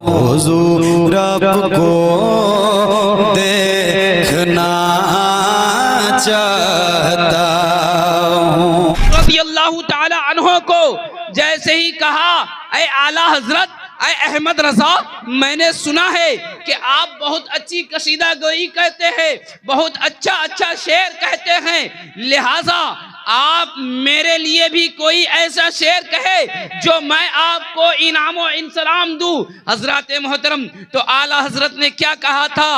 हुजूर रब को देखना चाहता हूँ। रज़ियल्लाहु ताला अन्हो को जैसे ही कहा, ऐ आला हजरत, ऐ अहमद रजा, मैंने सुना है कि आप बहुत अच्छी कसीदा गोई कहते हैं, बहुत अच्छा शेर कहते हैं, लिहाजा आप मेरे लिए भी कोई ऐसा शेर कहे जो मैं आपको इनाम व इंसलाम दूं। हजरत मोहतरम, तो आला हजरत ने क्या कहा था?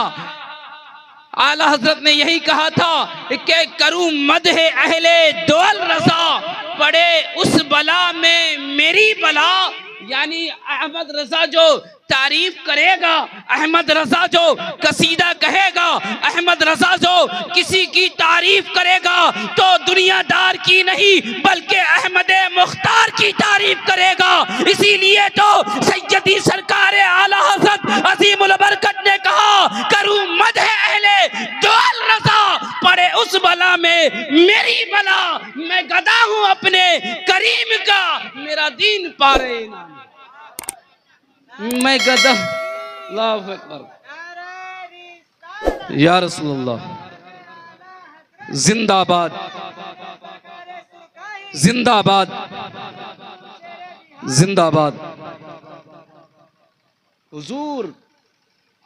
आला हजरत ने यही कहा था कि करूं मदहे अहले दौल रजा, पड़े उस बला में मेरी बला। यानी अहमद रजा जो तारीफ करेगा, अहमद रजा जो कसीदा कहेगा, अहमद रजा जो किसी की तारीफ करेगा तो दुनियादार की नहीं बल्कि अहमद मुख्तार की तारीफ करेगा। इसीलिए तो सैयदी सरकार आला हजरत अजीमुल बरकत ने कहा, करूं मदह अहले दौल रजा, पड़े उस बला में मेरी बला। मैं गदा हूं अपने करीम का, मेरा दीन पारे ना, मैं गदा। अल्लाहु अकबर, या रसूलुल्लाह, जिंदाबाद जिंदाबाद जिंदाबाद। हुजूर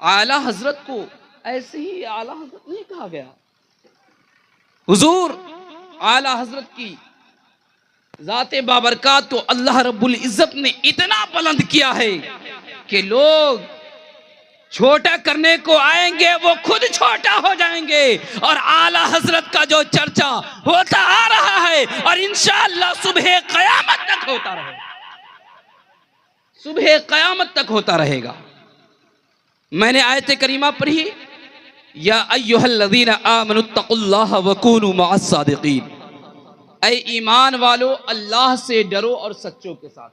आला हजरत को ऐसे ही आला हजरत नहीं कहा गया। हुजूर आला हजरत की जाते बाबरकात तो अल्लाह रब्बुल इज्जत ने इतना बुलंद किया है कि लोग छोटा करने को आएंगे वो खुद छोटा हो जाएंगे। और आला हजरत का जो चर्चा होता आ रहा है और इंशाअल्लाह सुबह क़यामत तक होता रहेगा, सुबह क़यामत तक होता रहेगा। मैंने आयत करीमा पढ़ी, या अय्युहल्लज़ीना आमनुत्तक़ुल्लाह वकूनू मअस्सादिक़ीन, ऐ ईमान वालो अल्लाह से डरो और सच्चों के साथ।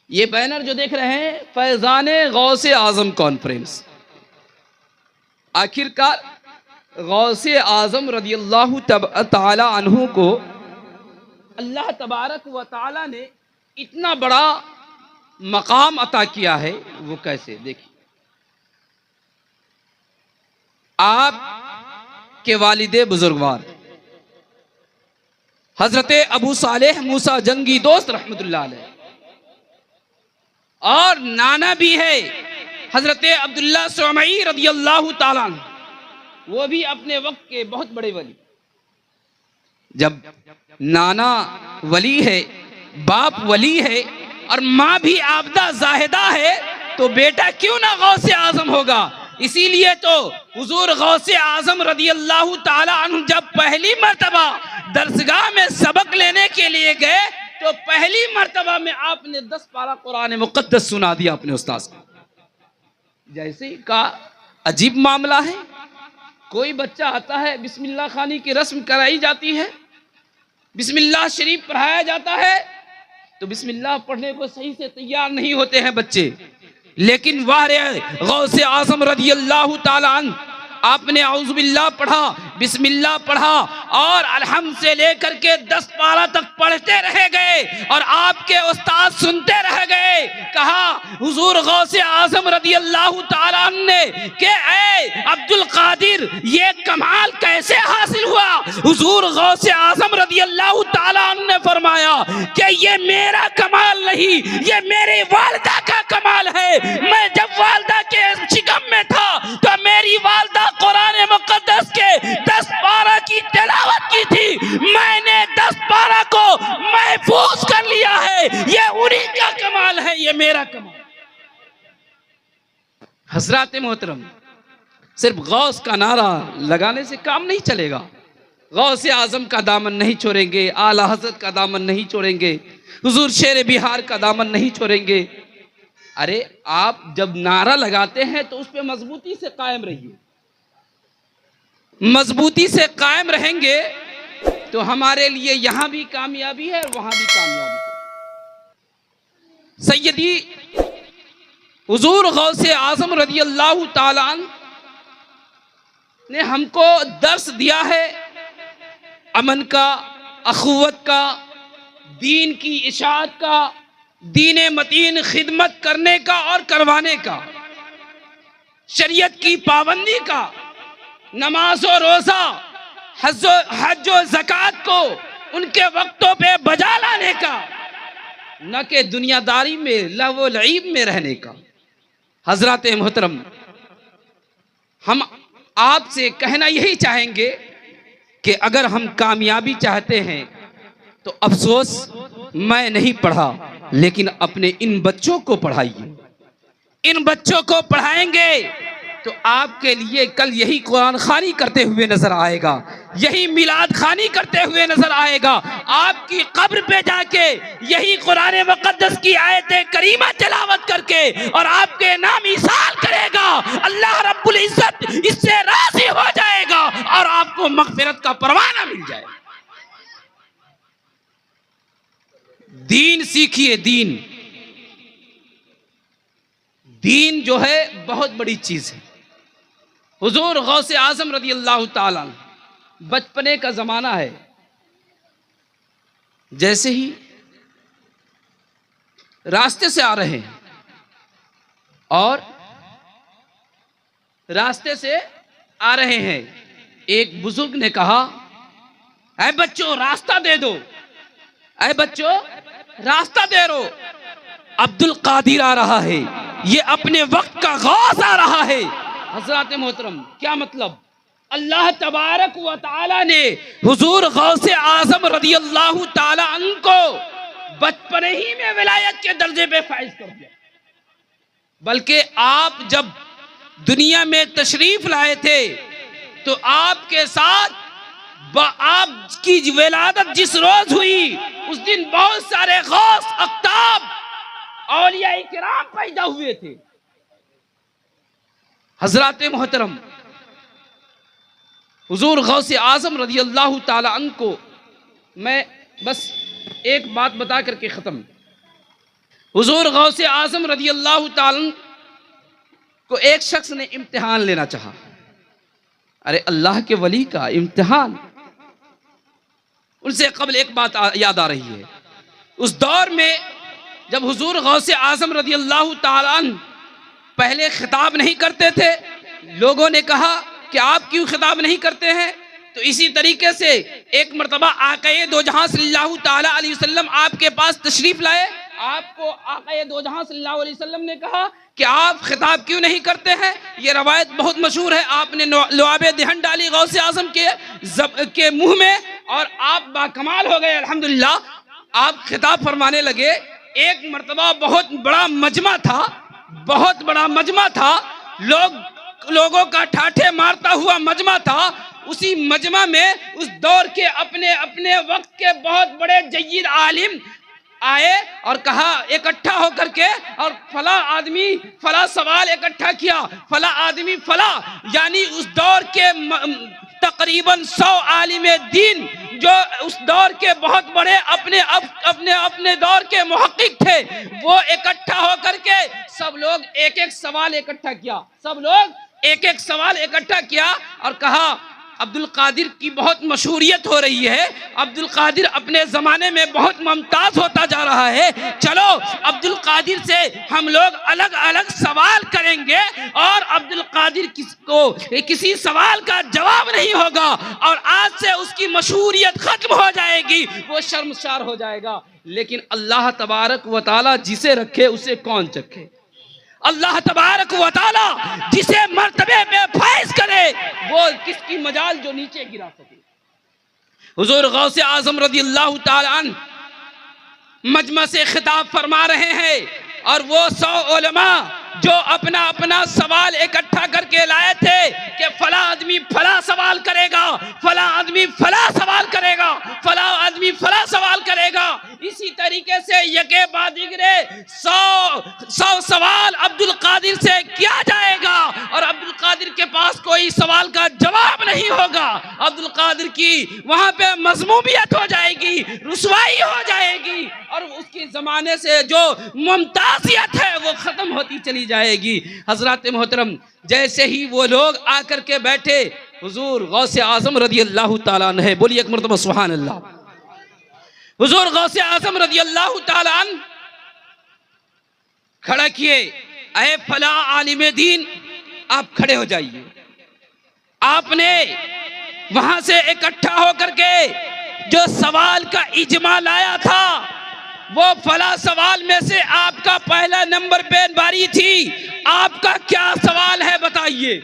ये बैनर जो देख रहे हैं, फैज़ाने गौसे आज़म कॉन्फ्रेंस। आखिरकार गौसे आज़म रज़ियल्लाहु ताला अन्हु को अल्लाह तबारक व ताला ने इतना बड़ा मकाम अता किया है। वो कैसे, देखिए, आप के वालिदे बुजुर्गवार हजरत अबू सालेह मूसा जंगी दोस्त रहमतुल्लाह अलैह, और नाना भी है हजरत अब्दुल्ला सुमई रदियल्लाहु ताला अन्हु, वो भी अपने वक्त के बहुत बड़े वली। जब नाना वली है, बाप वली है और माँ भी आबदा जाहिदा है, तो बेटा क्यों ना गौसे आजम होगा। इसीलिए तो हुजूर गौसे आजम रदियल्लाहु ताला अन्हु जब पहली मर्तबा दरसगाह में सबक लेने के लिए गए तो पहली मर्तबा में आपने 10 पारा कुरान मुक़द्दस सुना दिया अपने उस्ताद को। जैसे ही का अजीब मामला है, कोई बच्चा आता है, बिस्मिल्लाह खानी की रस्म कराई जाती है, बिस्मिल्लाह शरीफ पढ़ाया जाता है, तो बिस्मिल्लाह पढ़ने को सही से तैयार नहीं होते हैं बच्चे। लेकिन वाह रे गौसे आज़म रज़ियल्लाहु ताला अन्हु, आपने औज़ु बिल्लाह पढ़ा, बिस्मिल्लाह पढ़ा और अलहम्द से लेकर के 10 पारा तक पढ़ते रह गए और आपके उस्ताद सुनते रह गए। कहा हुजूर गौसे आज़म रज़ियल्लाहु ताला अन्हु ने कि ऐ अब्दुल कादिर, ये कमाल कैसे हासिल हुआ? हुजूर गौसे आज़म रज़ियल्लाहु ताला अन्हु ने फरमाया कि ये मेरा कमाल नहीं, ये मेरी वालिदा का कमाल है। मैं जब वालिदा के शिकम में था तो मेरी वालिदा कुरान मुक़द्दस के 10 पारा की तिलावत की थी, मैंने 10 पारा को महफूज कर लिया है। ये उन्हीं का कमाल है, ये मेरा कमाल। हज़रात मोहतरम, सिर्फ गौस का नारा लगाने से काम नहीं चलेगा। गौसे आज़म का दामन नहीं छोड़ेंगे, आला हज़रत का दामन नहीं छोड़ेंगे, हुजूर शेर बिहार का दामन नहीं छोड़ेंगे। अरे आप जब नारा लगाते हैं तो उस पर मजबूती से कायम रहिए। मजबूती से कायम रहेंगे तो हमारे लिए यहां भी कामयाबी है, वहां भी कामयाबी है। सैयदी हुजूर गौसे आज़म रज़ियल्लाहु ताला अन्हु ने हमको दर्स दिया है अमन का, अखुवत का, दीन की इशाअत का, दीन मतीन खिदमत करने का और करवाने का, शरीयत की पाबंदी का, नमाज और रोजा, हज और ज़कात को उनके वक्तों पे बजा लाने का, न कि दुनियादारी में लहव लईब में रहने का। हजरत मोहतरम, हम आपसे कहना यही चाहेंगे कि अगर हम कामयाबी चाहते हैं तो अफसोस मैं नहीं पढ़ा, लेकिन अपने इन बच्चों को पढ़ाइए। इन बच्चों को पढ़ाएंगे तो आपके लिए कल यही कुरान खानी करते हुए नजर आएगा, यही मिलाद खानी करते हुए नजर आएगा। आपकी कब्र पे जाके यही कुरान मुकद्दस की आयतें करीमा तिलावत करके और आपके नाम इसाल करेगा। अल्लाह रब्बुल इज्जत इससे राज़ी हो जाएगा और आपको मग़फ़िरत का परवाना मिल जाएगा। दीन सीखिए। दीन जो है बहुत बड़ी चीज है। हुजूर गौसे आजम रदी अल्लाह ताला, बचपने का जमाना है, जैसे ही रास्ते से आ रहे हैं और रास्ते से आ रहे हैं, एक बुजुर्ग ने कहा, ऐ बच्चों रास्ता दे दो, ऐ बच्चों रास्ता दे दो। अब्दुल कादिर आ रहा है, ये अपने वक्त का गौस आ रहा है। हजरत मोहतरम, क्या मतलब? अल्लाह तबारक व तआला ने हुजूर गौसे आजम रदी अल्लाह ताला अन्हु को बचपने ही में विलायत के दर्जे पे फाइज कर दिया। बल्कि आप जब दुनिया में तशरीफ लाए थे तो आपके साथ आपकी विलादत जिस रोज हुई उस दिन बहुत सारे गौस अख्ताब औलिया इकराम पैदा हुए थे। हजरत मोहतरम, हुजूर गौसे आजम रज़ी अल्लाह ताला अन्हु को मैं बस एक बात बता करके ख़त्म। हुजूर गौसे आजम रज़ी अल्लाह ताला अन्हु को एक शख्स ने इम्तिहान लेना चाहा। अरे अल्लाह के वली का इम्तिहान। उनसे कबल एक बात याद आ रही है। उस दौर में जब हुजूर गौसे आजम रज़ी अल्लाह ताला अन्हु पहले खिताब नहीं करते थे, लोगों ने कहा कि आप क्यों खिताब नहीं करते हैं? तो इसी तरीके से एक मरतबा आक़ाए दो जहां सल्लल्लाहु ताला अलैहि वसल्लम आपके पास तशरीफ लाए। आपको आक़ाए दो जहां सल्लल्लाहु अलैहि वसल्लम ने कहा कि आप खिताब क्यों नहीं करते हैं? ये रवायत बहुत मशहूर है। आपने लुआबे दहन डाली गौसे आजम के मुंह में और आप बाकमाल हो गए। अल्हम्दुलिल्लाह आप खिताब फरमाने लगे। एक मरतबा बहुत बड़ा मजमा था, बहुत बड़ा मजमा था, लोगों का ठाठे मारता हुआ मजमा था। उसी मजमा में उस दौर के अपने अपने वक्त के बहुत बड़े जय्यद आलिम आए और कहा इकट्ठा होकर के, और फला आदमी फला सवाल इकट्ठा किया, फला आदमी फला, यानी उस दौर के तकरीबन 100 आलिम दीन जो उस दौर के बहुत बड़े अपने दौर के मुहक्किक थे, वो इकट्ठा होकर के सब लोग एक एक सवाल इकट्ठा किया। सब लोग एक एक सवाल इकट्ठा किया और कहा अब्दुल कादिर की बहुत मशहूरियत हो रही है, अब्दुल कादिर अपने ज़माने में बहुत मुमताज़ होता जा रहा है, चलो अब्दुल कादिर से हम लोग अलग अलग सवाल करेंगे और अब्दुल कादिर को किसी सवाल का जवाब नहीं होगा और आज से उसकी मशहूरियत खत्म हो जाएगी, वो शर्मसार हो जाएगा। लेकिन अल्लाह तबारक व तआला जिसे रखे उसे कौन चखे? अल्लाह तबारक व तआला जिसे मर्तबे में फाइज करे वो किसकी मजाल जो नीचे गिरा सके। हुजूर गौसे आजम रज़ी अल्लाह ताला अन्हु मजमा से खिताब फरमा रहे हैं और वो 100 उलमा जो अपना अपना सवाल इकट्ठा करके लाए थे कि फला आदमी फला सवाल करेगा, फला आदमी फला सवाल करेगा, फला आदमी फला सवाल करेगा। इसी तरीके से यके बाद दिगरे 100 सवाल अब्दुल कादिर से किया जाएगा और अब्दुल कादिर के पास कोई सवाल का जवाब नहीं होगा। अब्दुल कादिर की वहां पे मज़मूमियत हो जाएगी, रुसवाई हो जाएगी और उसकी जमाने से जो मुमताजियत है वो खत्म होती चली जाएगी। हजरत मोहतरम, जैसे ही वो लोग आकर के बैठे, हुजूर गौसे आजम रज़ी अल्लाह ताला अन्हु, बोलिए एक मरतबा सुभान अल्लाह। हुजूर गौसे आजम रज़ी अल्लाह ताला अन्हु खड़ा किए, अरे फला आलिम दीन आप खड़े हो जाइए। आपने वहां से इकट्ठा होकर के जो सवाल का इजमा लाया था, वो फला सवाल में से आपका पहला नंबर पे बारी थी, आपका क्या सवाल है बताइए।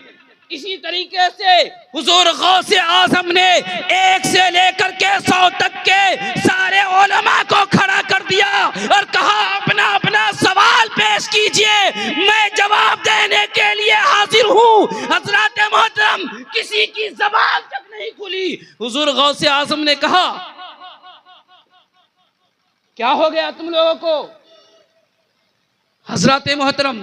इसी तरीके से हुजूर गौसे आजम ने 1 से लेकर के 100 तक के सारे उलमा को खड़ा कर दिया और कहा अपना अपना सवाल पेश कीजिए, मैं जवाब देने के लिए हाजिर हूँ। हजरत मोहतरम किसी की ज़बान तक नहीं खुली। हुजूर गौसे आजम ने कहा क्या हो गया तुम लोगों को? हजरत मोहतरम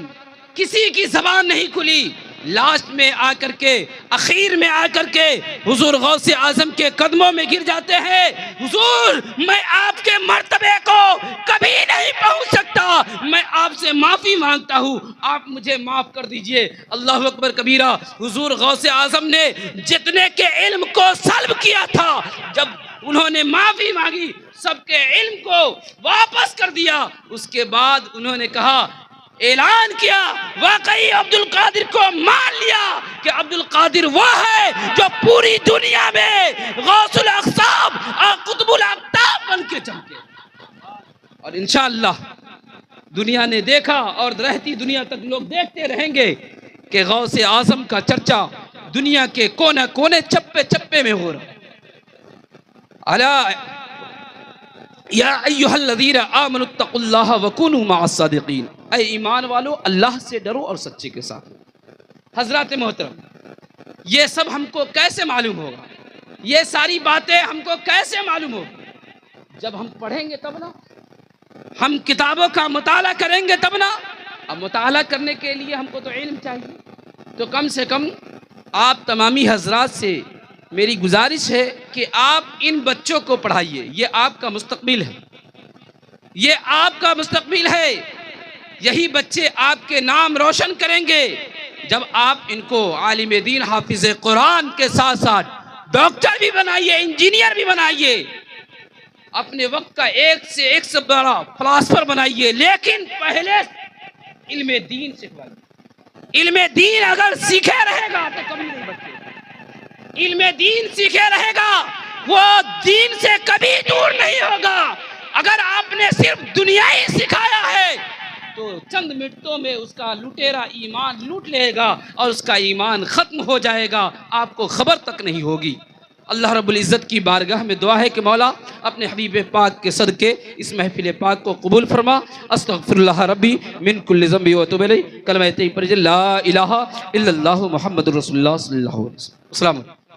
किसी की ज़बान नहीं खुली। लास्ट में आकर के, आखिर में आकर के हुजूर गौसे आजम के कदमों में गिर जाते हैं। हुजूर मैं आपके मर्तबे को कभी नहीं पहुंच सकता, मैं आपसे माफी मांगता हूं, आप मुझे माफ कर दीजिए। अल्लाह अकबर कबीरा। हुजूर गौसे आजम ने जितने के इल्म को सल्ब किया था, जब उन्होंने माफी मांगी, सबके इल्म को वापस कर दिया। उसके बाद उन्होंने कहा, ऐलान किया, वाकई अब्दुल कादिर को मान लिया कि अब्दुल कादिर वो है जो पूरी दुनिया में गौसुल अक़ताब और कुतुबुल अक़ताब बन के चमके। और इंशाअल्लाह दुनिया ने देखा और रहती दुनिया तक लोग देखते रहेंगे कि गौसे आजम का चर्चा दुनिया के कोने कोने, चप्पे चप्पे में हो रहा। अला या अय्युहल्लज़ीना आमनुत्तक़ुल्लाह वकुनू मअस-सादिक़ीन, ऐ ईमान वालो अल्लाह से डरो और सच्चे के साथ। हजरत मोहतरम ये सब हमको कैसे मालूम होगा? ये सारी बातें हमको कैसे मालूम होगी? जब हम पढ़ेंगे तब ना, हम किताबों का मुताला करेंगे तब ना। अब मुताला करने के लिए हमको तो इल्म चाहिए। तो कम से कम आप तमामी हजरात से मेरी गुजारिश है कि आप इन बच्चों को पढ़ाइए। ये आपका मुस्तकबिल है, ये आपका मुस्तकबिल है। यही बच्चे आपके नाम रोशन करेंगे। जब आप इनको आलिम दीन, हाफिज कुरान के साथ साथ डॉक्टर भी बनाइए, इंजीनियर भी बनाइए, अपने वक्त का एक से बड़ा फिलासफर बनाइए, लेकिन पहले इल्म दीन सिखवाइए। इल्म दीन अगर सीखे रहेगा तो कभी नहीं बचेगा। इल्म दीन सीखे रहेगा, वो दीन से कभी दूर नहीं होगा। अगर आपने सिर्फ दुनिया ही सिखाया है तो चंद मिनटों में उसका लुटेरा ईमान लूट लेगा और उसका ईमान खत्म हो जाएगा, आपको खबर तक नहीं होगी। अल्लाह रब्बुल इज़्ज़त की बारगाह में दुआ है कि मौला अपने हबीब पाक के सदके इस महफिल पाक को कबूल फरमा। अस्तगफिरुल्लाह रब्बी मिन कुल्लि ज़ंबि व अतूबु इलैहि। कलमा तय्यब ला इलाहा इल्लल्लाहु मुहम्मदुर रसूलुल्लाह सल्लल्लाहु अलैहि वसल्लम। अस्सलामु अलैकुम।